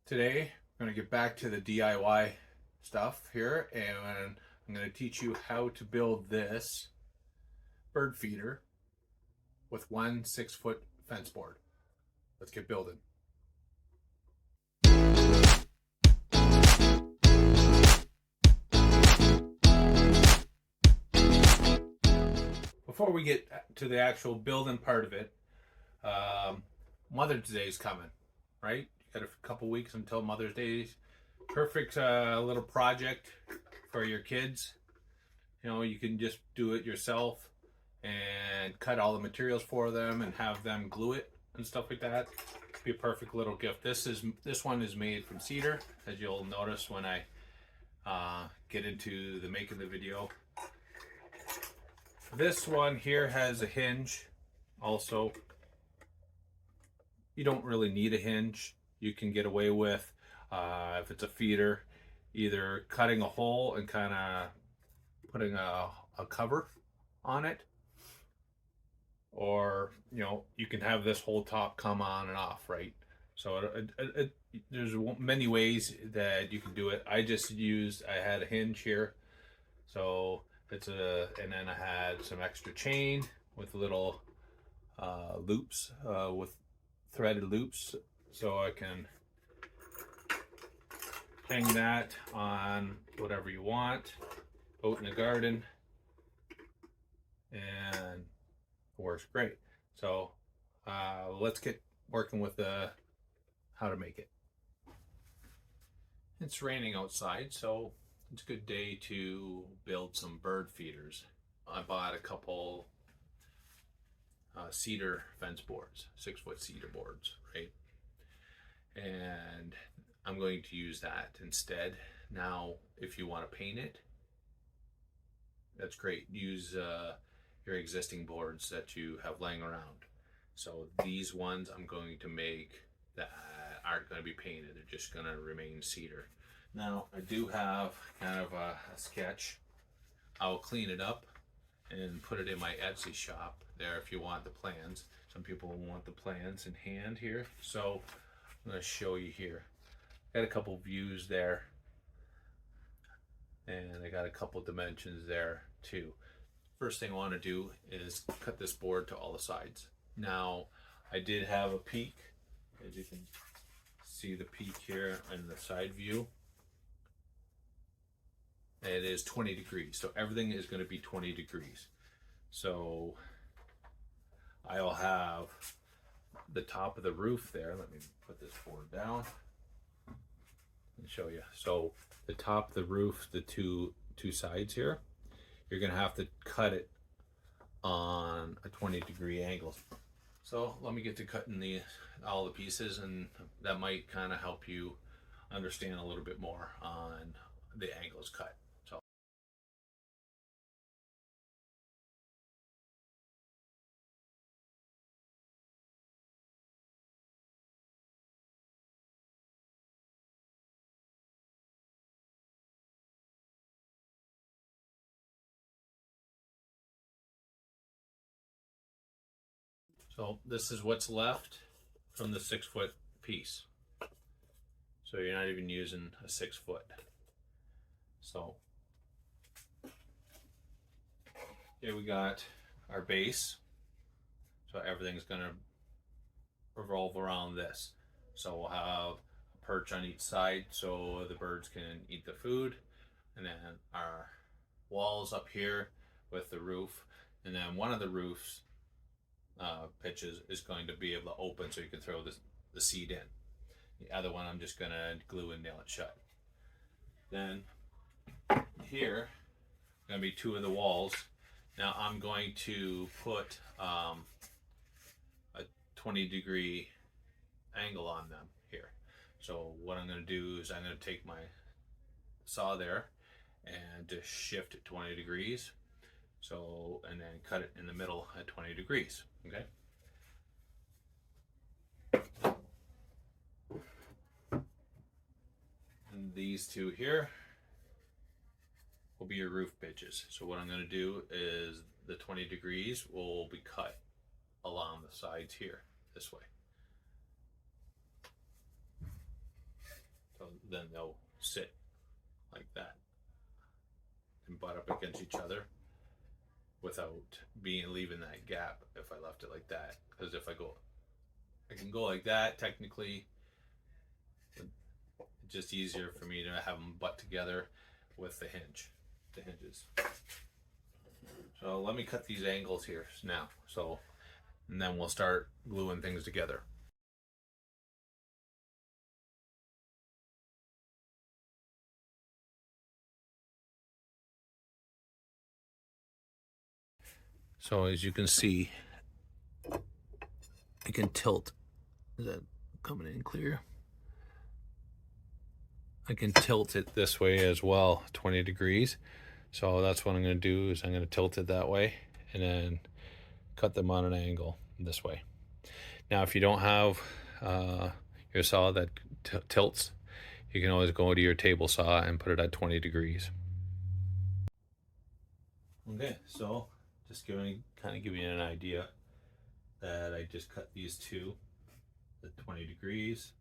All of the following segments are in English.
Today, I'm going to get back to the DIY stuff here, and I'm going to teach you how to build this bird feeder with one 6-foot fence board. Let's get building. Before we get to the actual building part of it, Mother's Day is coming, right? You got a couple weeks until Mother's Day. Perfect little project for your kids. You know, you can just do it yourself and cut all the materials for them and have them glue it and stuff like that. It'd be a perfect little gift. This one is made from cedar, as you'll notice when I get into the making the video. This one here has a hinge. Also, you don't really need a hinge. You can get away with, if it's a feeder, either cutting a hole and kind of putting a cover on it, or you can have this whole top come on and off, right? So there's many ways that you can do it. I had a hinge here, so and then I had some extra chain with little loops, with threaded loops, so I can hang that on whatever you want out in the garden, and it works great. So let's get working with how to make it. It's raining outside, so it's a good day to build some bird feeders. I bought a couple cedar fence boards, 6-foot cedar boards, right? And I'm going to use that instead. Now, if you want to paint it, that's great. Use your existing boards that you have laying around. So these ones I'm going to make that aren't going to be painted. They're just going to remain cedar. Now, I do have kind of a sketch. I'll clean it up and put it in my Etsy shop there if you want the plans. Some people want the plans in hand here, so I'm going to show you here. Got a couple views there, and I got a couple dimensions there too. First thing I want to do is cut this board to all the sides. Now, I did have a peak, as you can see the peak here in the side view. It is 20 degrees, so everything is going to be 20 degrees. So I'll have the top of the roof there. Let me put this board down and show you. So the top of the roof, the two sides here, you're going to have to cut it on a 20-degree angle. So let me get to cutting all the pieces, and that might kind of help you understand a little bit more on the angles cut. So this is what's left from the 6-foot piece. So you're not even using a 6-foot. So here we got our base. So everything's gonna revolve around this. So we'll have a perch on each side so the birds can eat the food. And then our walls up here with the roof. And then one of the roofs pitches is going to be able to open so you can throw the seed in. The other one I'm just gonna glue and nail it shut. Then here gonna be 2 of the walls. Now I'm going to put a 20-degree angle on them here. So what I'm gonna do is I'm gonna take my saw there and just shift it 20 degrees. So, and then cut it in the middle at 20 degrees, okay? And these 2 here will be your roof pitches. So what I'm gonna do is the 20 degrees will be cut along the sides here, this way. then they'll sit like that and butt up against each other without leaving that gap if I left it like that. Because if I can go like that technically. It's just easier for me to have them butt together with the hinges. So let me cut these angles here now. And then we'll start gluing things together. So as you can see, I can tilt. Is that coming in clear? I can tilt it this way as well, 20 degrees. So that's what I'm going to do is I'm going to tilt it that way and then cut them on an angle this way. Now, if you don't have your saw that tilts, you can always go to your table saw and put it at 20 degrees. Okay, so just kind of give you an idea that I just cut these two at 20 degrees,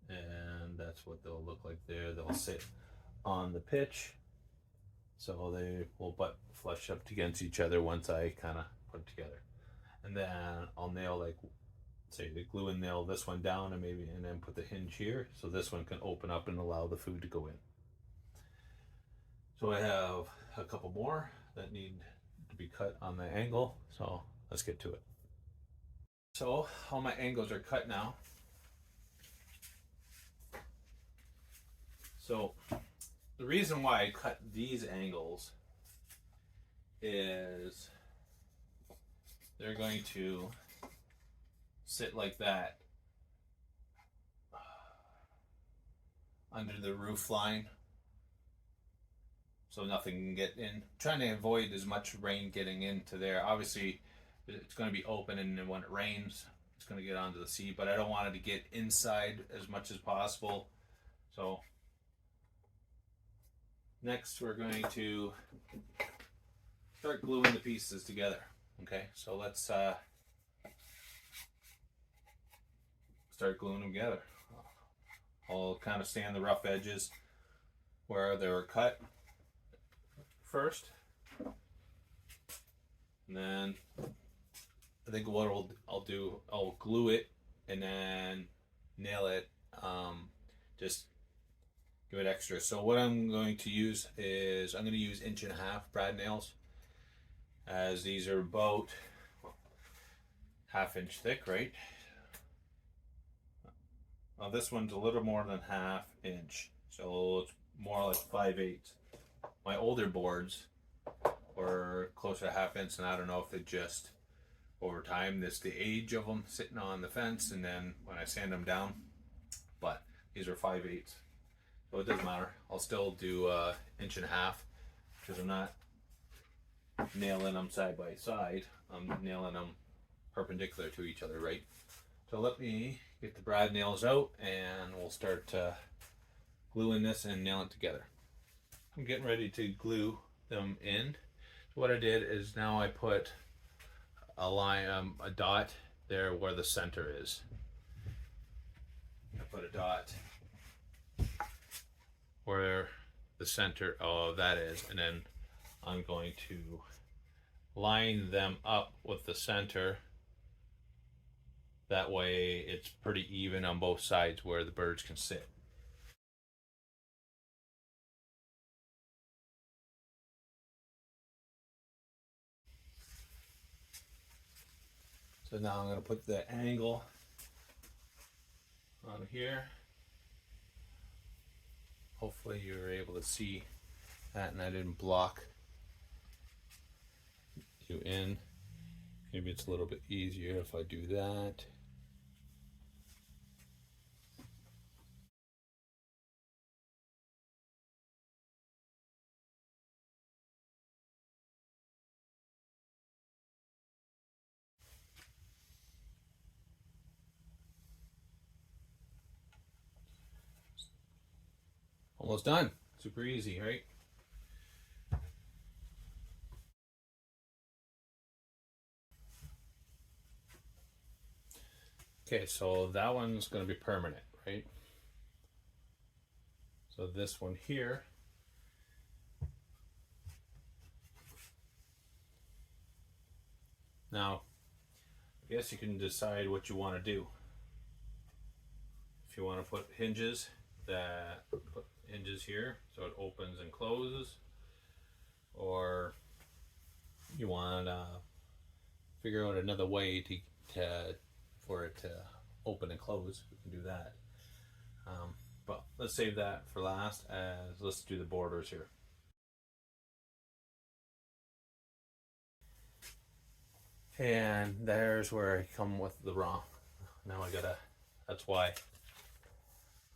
and that's what they'll look like there. They'll sit on the pitch, so they will butt flush up against each other once I kind of put it together. And then I'll nail, like, say the glue and nail this one down and then put the hinge here so this one can open up and allow the food to go in. So I have a couple more that need to be cut on the angle, so let's get to it. So all my angles are cut now. So the reason why I cut these angles is they're going to sit like that under the roof line so nothing can get in. I'm trying to avoid as much rain getting into there. Obviously it's going to be open, and then when it rains it's going to get onto the seat, but I don't want it to get inside as much as possible. So next we're going to start gluing the pieces together. Okay, so let's start gluing them together. I'll kind of sand the rough edges where they were cut first, and then I think what I'll do, I'll glue it and then nail it, just give it extra. So what I'm going to use is I'm going to use 1.5 inch brad nails, as these are about 1/2 inch thick, right? Now this one's a little more than 1/2 inch, so it's more like 5/8. My older boards were closer to 1/2 inch, and I don't know if it just over time, this the age of them sitting on the fence, and then when I sand them down. But these are 5/8, so it doesn't matter. I'll still do 1.5 inch because I'm not nailing them side by side. I'm nailing them perpendicular to each other, right? So let me get the brad nails out and we'll start gluing this and nail it together. I'm getting ready to glue them in. So what I did is now I put a line, a dot there where the center is. I put a dot where the center of that is, and then I'm going to line them up with the center. That way it's pretty even on both sides where the birds can sit. So now I'm going to put the angle on here. Hopefully you were able to see that and I didn't block you in. Maybe it's a little bit easier if I do that. Almost done. Super easy, right? Okay, so that one's going to be permanent, right? So this one here, now I guess you can decide what you want to do. If you want to put hinges, put hinges here so it opens and closes, or you want to figure out another way for it to open and close, we can do that. But let's save that for last, as let's do the borders here. And there's where I come with the wrong. Now that's why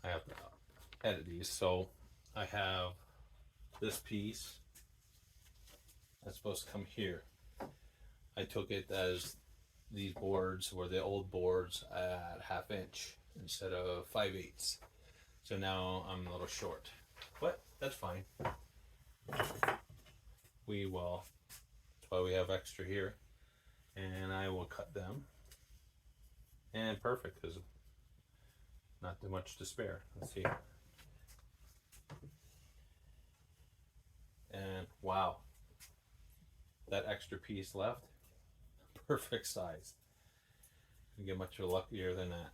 I have to edit these. So I have this piece that's supposed to come here. I took it as these boards were the old boards at 1/2 inch instead of 5/8. So now I'm a little short, but that's fine. That's why we have extra here. And I will cut them. And perfect, because not too much to spare. Let's see. And wow, that extra piece left, perfect size. You get much luckier than that.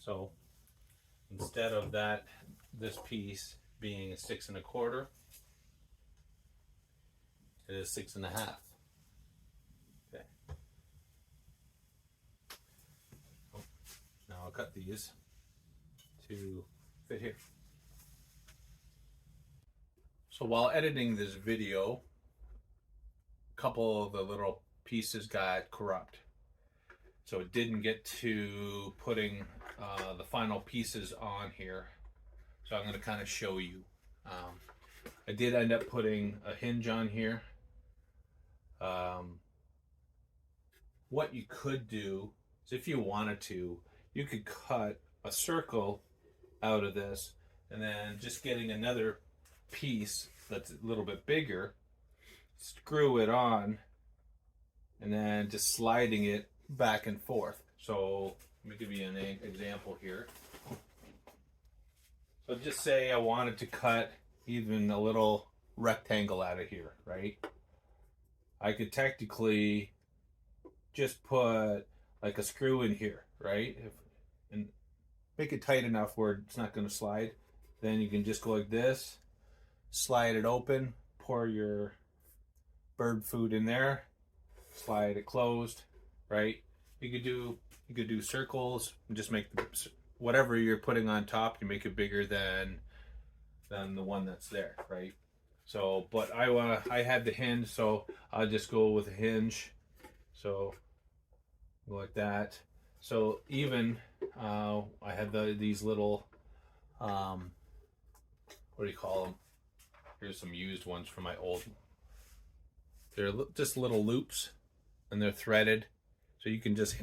So instead of this piece being 6 1/4, it is 6 1/2. Okay. Now I'll cut these to fit here. So while editing this video, a couple of the little pieces got corrupt. So it didn't get to putting the final pieces on here. So I'm going to kind of show you. I did end up putting a hinge on here. What you could do is, if you wanted to, you could cut a circle out of this and then just getting another piece that's a little bit bigger, screw it on, and then just sliding it back and forth. So let me give you an example here. So just say I wanted to cut even a little rectangle out of here, right? I could technically just put like a screw in here, right? And make it tight enough where it's not going to slide. Then you can just go like this, slide it open, pour your bird food in there, slide it closed, right? You could do circles and just make whatever you're putting on top, you make it bigger than the one that's there, right? So, but I had the hinge, so I'll just go with a hinge. So go like that. So even I had these little what do you call them? Here's some used ones from my old. They're just little loops, and they're threaded, so you can just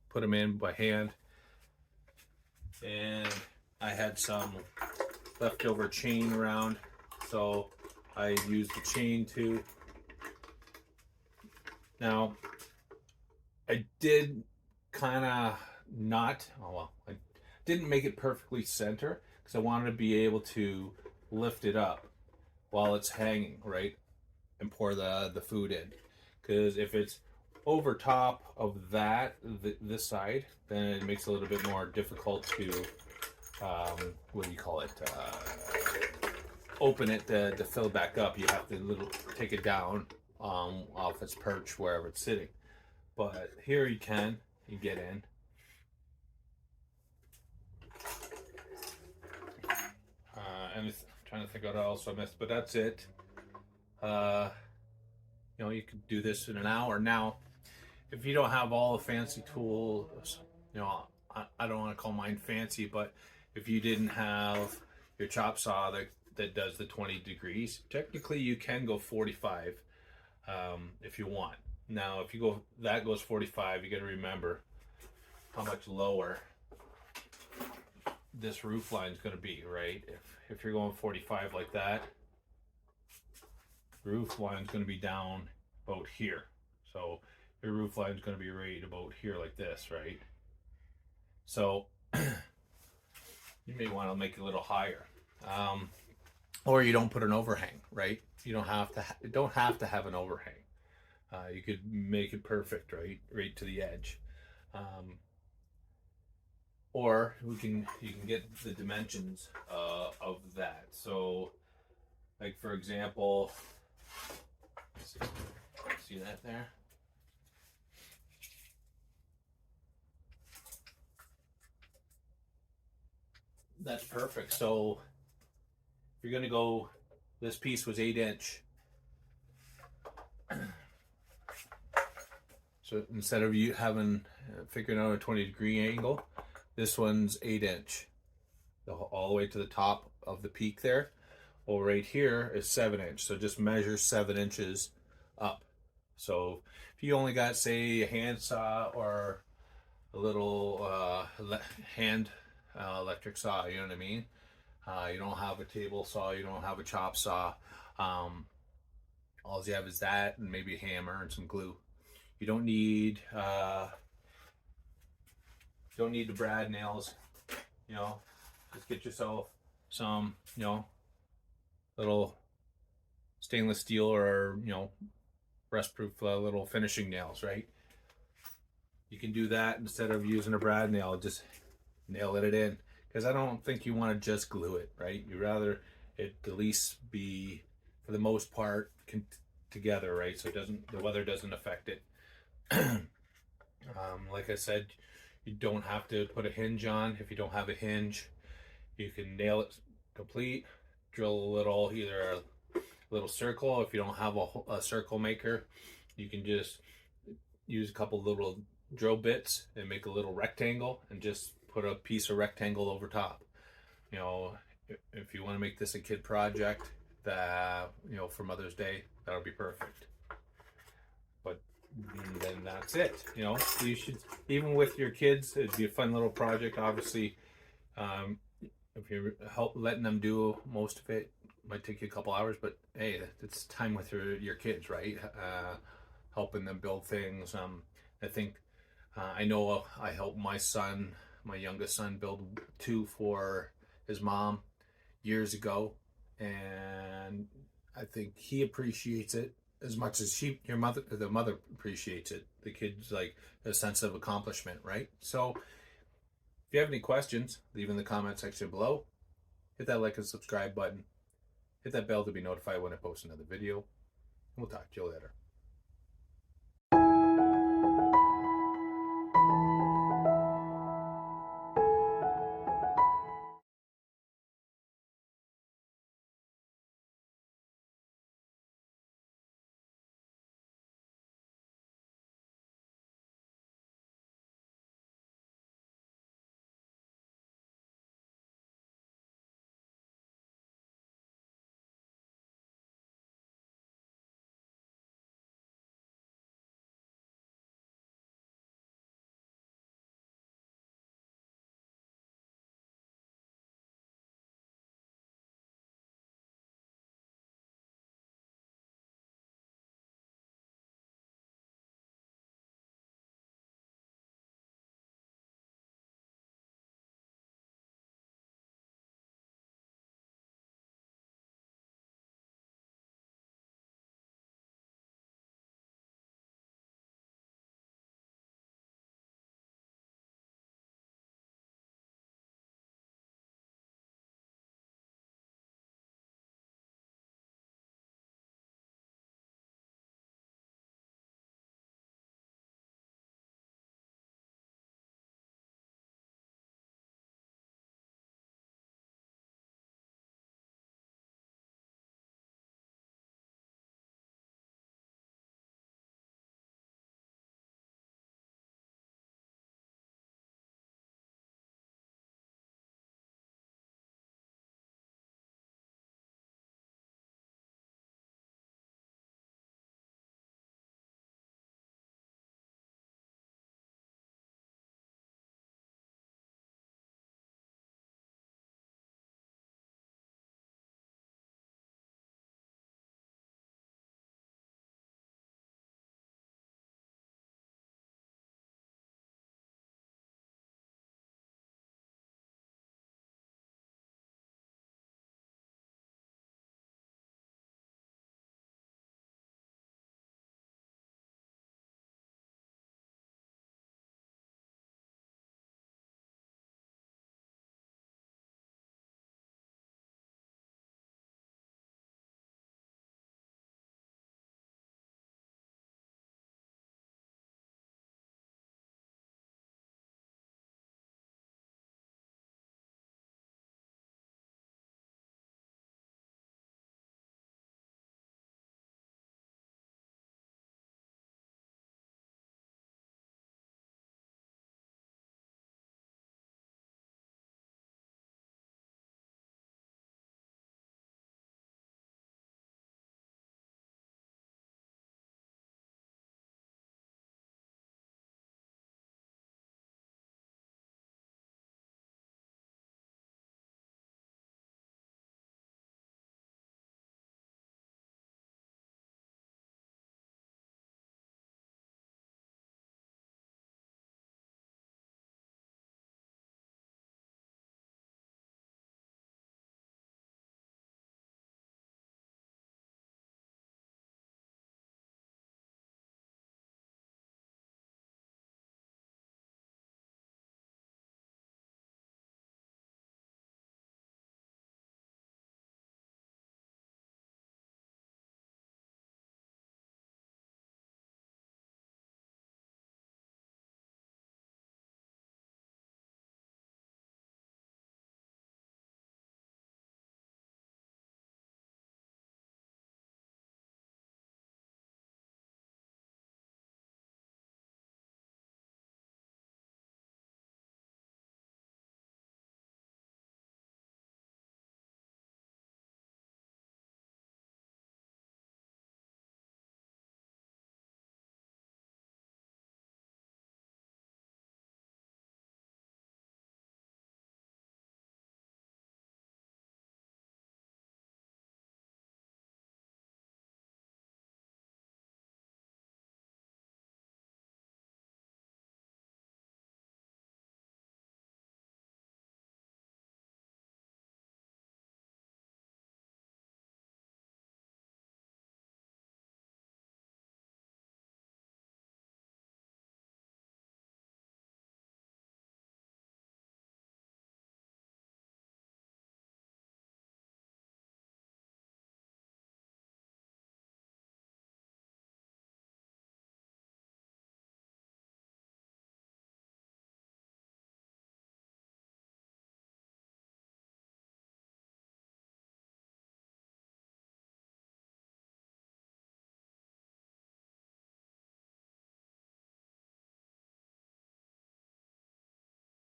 put them in by hand. And I had some leftover chain around, so I used the chain too. Now, I did kind of I didn't make it perfectly center because I wanted to be able to lift it up while it's hanging, right? And pour the food in. Because if it's over top of this side, then it makes it a little bit more difficult to, what do you call it? Open it to fill it back up. You have to take it down off its perch wherever it's sitting. But here you get in. And I'm trying to think what else I missed, but that's it. You could do this in an hour. Now, if you don't have all the fancy tools, I don't want to call mine fancy, but if you didn't have your chop saw that does the 20 degrees, technically you can go 45 if you want. Now, if that goes 45, you got to remember how much lower this roof line is going to be, right? If you're going 45 like that, roof line is going to be down about here. So your roof line is going to be right about here like this, right? So you may want to make it a little higher. Or you don't put an overhang, right? You don't have to. Don't have to have an overhang. You could make it perfect, right to the edge. Or you can get the dimensions of that. So, like for example, see that there? That's perfect. So if you're gonna go, this piece was 8 inch. So instead of you having figuring out a 20-degree angle, this one's 8 inch, all the way to the top of the peak there. Well, right here is 7 inch. So just measure 7 inches up. So if you only got, say, a handsaw or a little hand electric saw, you know what I mean? You don't have a table saw, you don't have a chop saw. All you have is that and maybe a hammer and some glue. You don't need the brad nails. You know, just get yourself some, little stainless steel or rust-proof little finishing nails, right? You can do that instead of using a brad nail. Just nail it in, because I don't think you want to just glue it, right? You rather it at least be, for the most part, together, right? So the weather doesn't affect it. Like I said, you don't have to put a hinge on. If you don't have a hinge, you can nail it complete, drill a little, either a little circle. If you don't have a circle maker, you can just use a couple little drill bits and make a little rectangle and just put a piece of rectangle over top. If you want to make this a kid project, that for Mother's Day, that'll be perfect. But then that's it. You should, even with your kids, it'd be a fun little project. Obviously, if you're letting them do most of it, might take you a couple hours, but hey, it's time with your kids, right? Helping them build things. I think I know I helped my youngest son, build two for his mom years ago, and I think he appreciates it as much as the mother appreciates it. The kid's like a sense of accomplishment, right? So if you have any questions, leave in the comment section below. Hit that like and subscribe button. Hit that bell to be notified when I post another video. We'll talk to you later.